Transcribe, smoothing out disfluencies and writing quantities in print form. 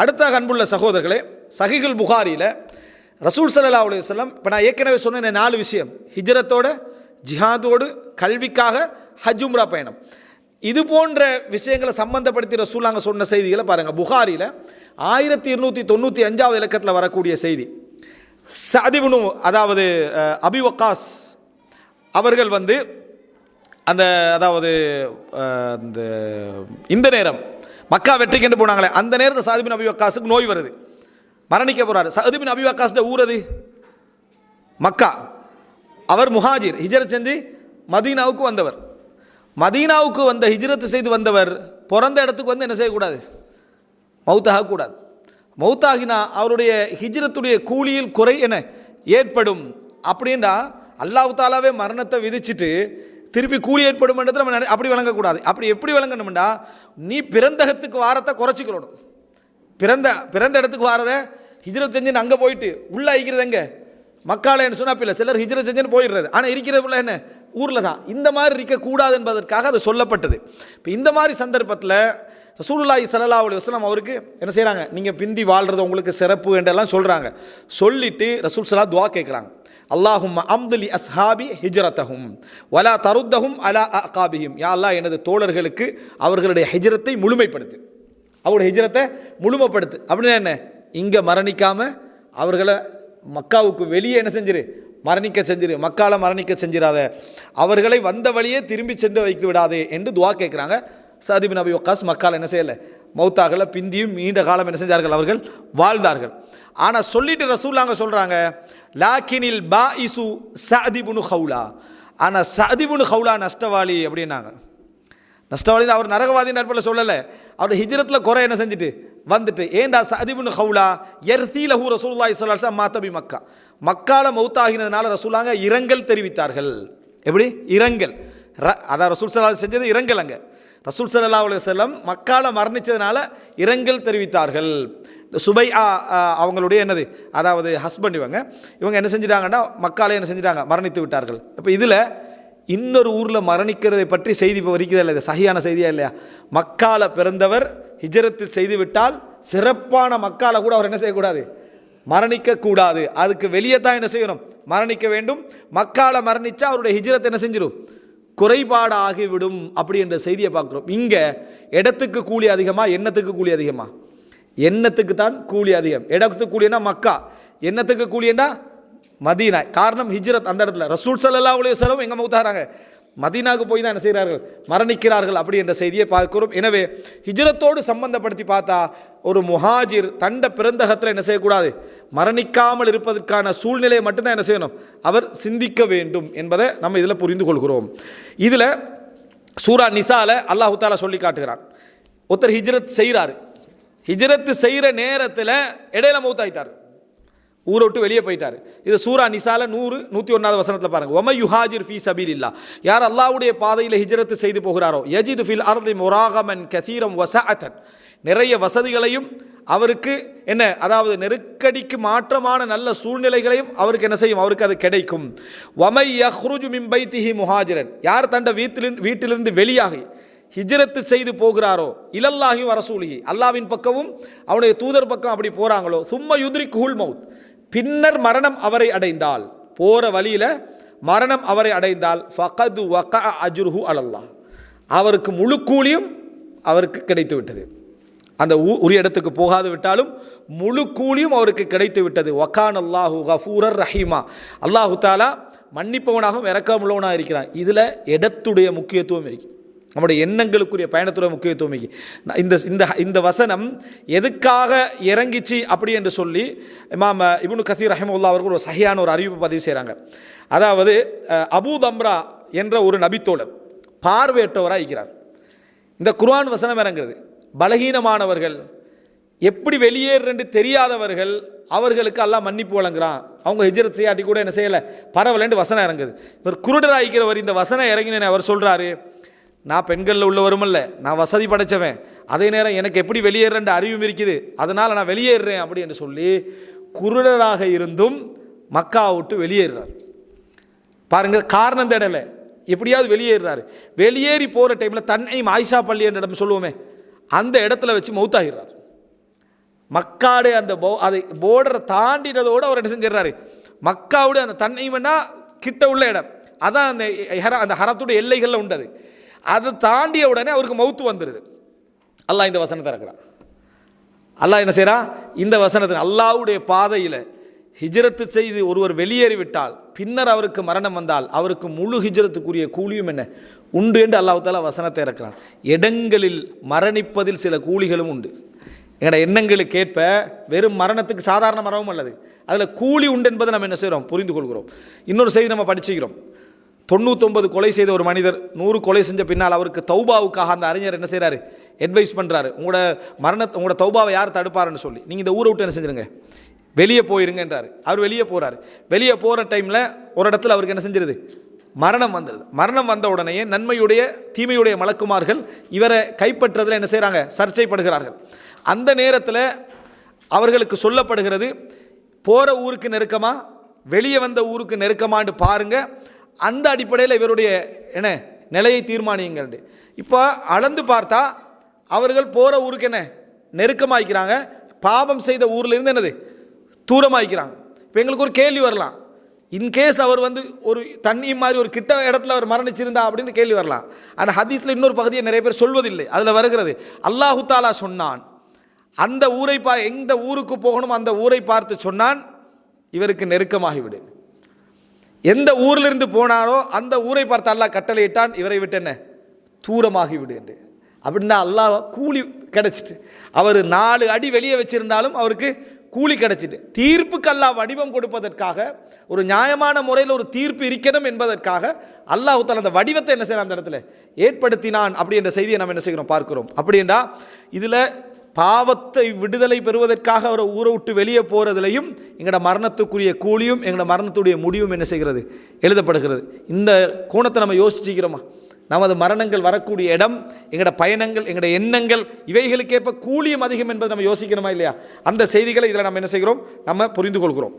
அடுத்த அன்புள்ள சகோதரர்களே, சஹீஹுல் புகாரியில் ரசூல் ஸல்லல்லாஹு அலைஹி வஸல்லம், இப்போ நான் ஏற்கனவே சொன்ன 4 விஷயம், ஹிஜ்ரத்தோட, ஜிஹாதோடு, கல்விக்காக, ஹஜ் உம்ரா பயணம், இது போன்ற விஷயங்களை சம்பந்தப்படுத்தி ரசூலாங்க சொன்ன செய்திகளை பாருங்கள். புகாரியில் 1295 இலக்கத்தில் வரக்கூடிய செய்தி, சஅத் இப்னு அதாவது அபி வக்காஸ் அவர்கள் அந்த அதாவது இந்த நேரம் மக்கா வெற்றிக்கென்று போனாங்களே, அந்த நேரத்தில் சஅத் இப்னு அபி வக்காஸுக்கு நோய் வருது, மரணிக்க போகிறார். சஅத் இப்னு அபி வக்காஸ் ஊரது மக்கா. அவர் முஹாஜிர், ஹிஜ்ரத் செஞ்சு மதீனாவுக்கு வந்தவர். மதீனாவுக்கு ஹிஜ்ரத் செய்து வந்தவர் பிறந்த இடத்துக்கு என்ன செய்யக்கூடாது, மௌத்தாகக்கூடாது. மௌத்தாகினா அவருடைய ஹிஜ்ரத்துடைய கூலியில் குறை என்ன ஏற்படும் அப்படின்னா, அல்லாஹ் தாலாவே மரணத்தை விதிச்சுட்டு திருப்பி கூலி ஏற்படும் நம்ம அப்படி வழங்கக்கூடாது. அப்படி எப்படி வழங்கணும்னா, நீ பிறந்தகத்துக்கு வாரத்தை குறைச்சிக்கணும். பிறந்த இடத்துக்கு வாரதை ஹிஜ்ரத் செஞ்சுன்னு அங்கே போயிட்டு உள்ளே ஐக்கிறது எங்கே மக்காலன்னு சொன்னால் இல்லை, சிலர் ஹிஜ்ரத் செஞ்சுன்னு போயிடுறது, ஆனால் இருக்கிறதுல என்ன ஊரில் தான். இந்த மாதிரி இருக்கக்கூடாது என்பதற்காக அது சொல்லப்பட்டது. இப்போ இந்த மாதிரி சந்தர்ப்பத்தில் ரசூலுல்லாஹி ஸல்லல்லாஹு அலைஹி வஸல்லம் அவருக்கு என்ன செய்கிறாங்க, நீங்கள் பிந்தி வாழ்கிறது உங்களுக்கு சிறப்பு என்றெல்லாம் சொல்கிறாங்க. சொல்லிட்டு ரசூல் ஸல்லல்லாஹு துஆ கேட்குறாங்க, அல்லாஹும்ம அம்துலி அஸ்ஹாபி ஹிஜ்ரத்தஹும் வலா தருத்தஹும் அலா அகாபிஹிம். யா அல்லாஹ், எனது தோழர்களுக்கு அவர்களுடைய ஹிஜ்ரத்தை முழுமைப்படுத்து, அவருடைய ஹிஜ்ரத்தை முழுமைப்படுத்து. அப்படின்னா என்ன, இங்கே மரணிக்காமல் அவர்களை மக்காவுக்கு வெளியே என்ன செஞ்சிரு, மரணிக்க செஞ்சிரு, மக்கால மரணிக்க செஞ்சிடாத, அவர்களை வந்த வழியே திரும்பி சென்று வைத்து விடாதே என்று துஆ கேட்குறாங்க. சஅத் இப்னு அபி வக்காஸ் மக்கால் என்ன செய்யலை, மௌத்தாகல, பிந்தியும் நீண்ட காலம் என்ன செஞ்சார்கள், அவர்கள் வாழ்ந்தார்கள். ஆனால் சொல்லிட்டு ரசூலுல்லாஹ் சொல்கிறாங்க, லாக்கினில் பாஇசு சஅத் இப்னு ஹவுலா, ஆனால் சஅத் இப்னு ஹவுலா நஷ்டவாளி அப்படின்னாங்க. நஷ்டவாளி அவர் நரகவாதி நட்பில் சொல்லலை, அவருடைய ஹிஜ்ரத்தில் குறை என்ன செஞ்சுட்டு வந்துட்டு. ஏண்டா சஅத் இப்னு ஹவுலா யர்தீலஹு ரசூலுல்லாஹி ஸல்லல்லாஹு அலைஹி வஸல்லம் மாத்தபி மக்கா, மக்கால மௌத்தாகினதுனால ரசூலுல்லாஹ் இரங்கல் தெரிவித்தார்கள். எப்படி இரங்கல், அதான் ரசூல் ஸல்லல்லாஹு அலைஹி செஞ்சது இரங்கல். அங்கே ரசூல் ஸல்லல்லாஹு அலைஹி வஸல்லம் மக்கால மரணித்ததுனால இரங்கல் தெரிவித்தார்கள். சுபை அவங்களுடைய என்னது, அதாவது ஹஸ்பண்ட், இவங்க என்ன செஞ்சிட்டாங்கன்னா மக்காலே என்ன செஞ்சிட்டாங்க, மரணித்து விட்டார்கள். இப்போ இதில் இன்னொரு ஊரில் மரணிக்கிறதை பற்றி செய்தி இப்போ வரிக்கிறதா இல்லை, இது சஹியான செய்தியா இல்லையா? மக்கால பிறந்தவர் ஹிஜ்ரத்து செய்து விட்டால் சிறப்பான மக்கால கூட அவர் என்ன செய்யக்கூடாது, மரணிக்கக்கூடாது. அதுக்கு வெளியே தான் என்ன செய்யணும், மரணிக்க வேண்டும். மக்கால மரணித்தா அவருடைய ஹிஜ்ரத் என்ன செஞ்சிடும், குறைபாடு ஆகிவிடும். அப்படி என்ற செய்தியை பார்க்குறோம். இங்கே இடத்துக்கு கூலி அதிகமா, எண்ணத்துக்கு கூலி அதிகமா? எண்ணத்துக்கு தான் கூலி அதிகம். இடத்துக்கு கூலினா மக்கா, எண்ணத்துக்கு கூலினா மதீனா. காரணம் ஹிஜ்ரத் அந்த இடத்துல. ரசூல் ஸல்லல்லாஹு அலைஹி வஸல்லம் எங்கே மௌத்தாகிறாங்க, மதீனாவுக்கு போய் தான் என்ன செய்கிறார்கள், மரணிக்கிறார்கள். அப்படி என்ற செய்தியை பார்க்கிறோம். எனவே ஹிஜ்ரத்தோடு சம்பந்தப்படுத்தி பார்த்தா ஒரு முஹாஜிர் தண்ட பிறந்தகத்தில் என்ன செய்யக்கூடாது, மரணிக்காமல் இருப்பதற்கான சூழ்நிலையை மட்டும்தான் என்ன செய்யணும், அவர் சிந்திக்க வேண்டும் என்பதை நம்ம இதில் புரிந்து கொள்கிறோம். இதில் சூரா நிசால அல்லாஹு தாலா சொல்லி காட்டுகிறான், ஒருத்தர் ஹிஜ்ரத் செய்கிறார், ஹிஜ்ரத்து செய்கிற நேரத்தில் இடையில மௌத்தாயிட்டார், ஊரை விட்டு வெளியே போயிட்டார். இது சூரா நிசால 101 வசனத்தில் பாருங்கள். ஒமை யுஹாஜிர் ஃபீ சபீலில்லாஹ், யார் அல்லாஹ்வுடைய பாதையில் ஹிஜ்ரத்து செய்து போகிறாரோ, யஜிது ஃபில் அர்தி முராகமன் கதீரம் வஸஅத்தன், நிறைய வசதிகளையும் அவருக்கு என்ன, அதாவது நெருக்கடிக்கு மாற்றமான நல்ல சூழ்நிலைகளையும் அவருக்கு என்ன செய்யும், அவருக்கு அது கிடைக்கும். வமை யஹ்ருஜு மின் பைத்திஹி முஹாஜிரன், யார் தண்ட வீட்டிலிருந்து வெளியாகி ஹிஜ்ரத்து செய்து போகிறாரோ, இலல்லாஹி வரசூலிஹி, அல்லாவின் பக்கமும் அவனுடைய தூதர் பக்கம் அப்படி போகிறாங்களோ, சும்ம யுத்ரிக்குஹுல் மௌத், பின்னர் மரணம் அவரை அடைந்தால், போகிற வழியில் மரணம் அவரை அடைந்தால், ஃபகது வகஅ அஜ்ருஹு அலல்லாஹ், அவருக்கு முழு கூலியும் அவருக்கு கிடைத்து விட்டது. அந்த உரிய இடத்துக்கு போகாது விட்டாலும் முழு கூலியும் அவருக்கு கிடைத்து விட்டது. வகான் அல்லாஹு கஃபூரர் ரஹீமா, அல்லாஹு தாலா மன்னிப்பவனாகவும் இரக்கமுள்ளவனாக இருக்கிறான். இதில் இடத்துடைய முக்கியத்துவம் இருக்கு, நம்முடைய எண்ணங்களுக்குரிய பயணத்துடைய முக்கியத்துவம் இருக்கு. இந்த வசனம் எதுக்காக இறங்கிச்சு அப்படி என்று சொல்லி இமாம் இப்னு கதீர் ரஹிமஹுல்லாஹ் அவர்கள் ஒரு சஹியான ஒரு அறிவிப்பு பதிவு செய்கிறாங்க. அதாவது அபூ தம்ரா என்ற ஒரு நபித்தோழர் பார்வையற்றவராக இருக்கிறார். இந்த குர்ஆன் வசனம் இறங்குறது, பலகீனமானவர்கள், எப்படி வெளியேறு தெரியாதவர்கள், அவர்களுக்கு அல்லாஹ் மன்னிப்பு வழங்குறான். அவங்க ஹிஜ்ரத் செய்யாட்டி கூட என்ன செய்யலை, பரவலண்டு வசனம் இறங்குது. இவர் குருடராகிக்கிறவர் இந்த வசனம் இறங்கினேன்னு அவர் சொல்கிறாரு, நான் பெண்களில் உள்ளவரும் இல்லை, நான் வசதி படைத்தவன், அதே நேரம் எனக்கு எப்படி வெளியேறன்ற அறிவும் இருக்குது, அதனால் நான் வெளியேறுறேன் அப்படி என்று சொல்லி குருடராக இருந்தும் மக்கா விட்டு வெளியேறுறார். பாருங்கள், காரணம் தேடலை, எப்படியாவது வெளியேறுறாரு. வெளியேறி போகிற டைமில் தன்னை ஆயிஷா பள்ளி என்ற இடம் சொல்லுவோமே, அந்த இடத்துல வச்சு மௌத்தாகிறார். மக்காவுடைய அந்த அதை போர்டரை தாண்டினதோடு அவர் என்ன செஞ்சிடறாரு, மக்காவுடைய அந்த தன்னைவனா கிட்ட உள்ள இடம் அதான் அந்த ஹரத்துடைய எல்லைகளில் உண்டது. அதை தாண்டிய உடனே அவருக்கு மௌத்து வந்துடுது. அல்லாஹ் இந்த வசனத்தை இறக்குறான். அல்லாஹ் என்ன செய்யறா, இந்த வசனத்தை அல்லாஹ்வுடைய பாதையில் ஹிஜ்ரத்து செய்து ஒருவர் வெளியேறிவிட்டால் பின்னர் அவருக்கு மரணம் வந்தால் அவருக்கு முழு ஹிஜ்ரத்துக்குரிய கூலியும் என்ன உண்டு என்று அல்லாஹ் தஆலா வசனத்தை இறக்குறான். இடங்களில் மரணிப்பதில் சில கூலிகளும் உண்டு. எங்களோட எண்ணங்களுக்கு ஏற்ப வெறும் மரணத்துக்கு சாதாரண மரணமும் அல்லது அதில் கூலி உண்டு என்பதை நம்ம என்ன செய்கிறோம், புரிந்து கொள்கிறோம். இன்னொரு செய்தி நம்ம படிச்சுக்கிறோம். 99 கொலை செய்த ஒரு மனிதர் 100 கொலை செஞ்ச பின்னால் அவருக்கு தௌபாவுக்காக அந்த அறிஞர் என்ன செய்கிறாரு, அட்வைஸ் பண்ணுறாரு, உங்களோட தௌபாவை யார் தடுப்பாருன்னு சொல்லி நீங்கள் இந்த ஊரை விட்டு என்ன செஞ்சுருங்க, வெளியே போயிருங்கன்றார். அவர் வெளியே போகிறார். வெளியே போகிற டைமில் ஒரு இடத்துல அவருக்கு என்ன செஞ்சிருது, மரணம் வந்துடுது. மரணம் வந்த உடனேயே நன்மையுடைய தீமையுடைய மலக்குமார்கள் இவரை கைப்பற்றதில் என்ன செய்கிறாங்க, சர்ச்சைப்படுகிறார்கள். அந்த நேரத்தில் அவர்களுக்கு சொல்லப்படுகிறது, போகிற ஊருக்கு நெருக்கமா வெளியே வந்த ஊருக்கு நெருக்கமான்னு பாருங்கள், அந்த அடிப்படையில் இவருடைய என்ன நிலையை தீர்மானியுங்கள். இப்போ அளந்து பார்த்தா அவர்கள் போகிற ஊருக்கு என்ன நெருக்கமாக்கிறாங்க, பாவம் செய்த ஊர்லேருந்து என்னது தூரமாக்கிறாங்க. இப்போ எங்களுக்கு ஒரு கேள்வி வரலாம், இன்கேஸ் அவர் ஒரு தண்ணி மாதிரி ஒரு கிட்ட இடத்துல அவர் மரணிச்சிருந்தா அப்படின்னு கேள்வி வரலாம். ஆனால் ஹதீஸில் இன்னொரு பகுதியை நிறைய பேர் சொல்வதில்லை. அதில் வருகிறது, அல்லாஹு தாலா சொன்னான் அந்த ஊரை எந்த ஊருக்கு போகணும் அந்த ஊரை பார்த்து சொன்னான் இவருக்கு நெருக்கமாகிவிடு. எந்த ஊரிலிருந்து போனாரோ அந்த ஊரை பார்த்து அல்லாஹ் கட்டளையிட்டான் இவரை விட்டு என்ன தூரமாகிவிடு என்று. அப்படின்னா அல்லாஹ் கூலி கிடைச்சிட்டு, அவர் 4 அடி வெளியே வச்சிருந்தாலும் அவருக்கு கூலி கிடைச்சிட்டு, தீர்ப்புக்கு அல்லாஹ் வடிவம் கொடுப்பதற்காக ஒரு நியாயமான முறையில் ஒரு தீர்ப்பு இருக்கணும் என்பதற்காக அல்லாஹ் தஆலா அந்த வடிவத்தை என்ன செய்யலாம் அந்த இடத்துல ஏற்படுத்தினான். அப்படி என்ற செய்தியை நம்ம என்ன செய்கிறோம் பார்க்கிறோம். அப்படின்னா இதில் பாவத்தை விடுதலை பெறுவதற்காக அவரை ஊரை விட்டு வெளியே போகிறதுலையும் எங்களோட மரணத்துக்குரிய கூலியும் எங்களோட மரணத்துடைய முடிவும் என்ன செய்கிறது, எழுதப்படுகிறது. இந்த கோணத்தை நம்ம யோசிச்சுக்கிறோமா? நமது மரணங்கள் வரக்கூடிய இடம், எங்களோட பயணங்கள், எங்களோட எண்ணங்கள், இவைகளுக்கேற்ப கூலியும் அதிகம் என்பதை நம்ம யோசிக்கணுமா இல்லையா? அந்த செய்திகளை இதில் நம்ம என்ன செய்கிறோம், நம்ம புரிந்து கொள்கிறோம்.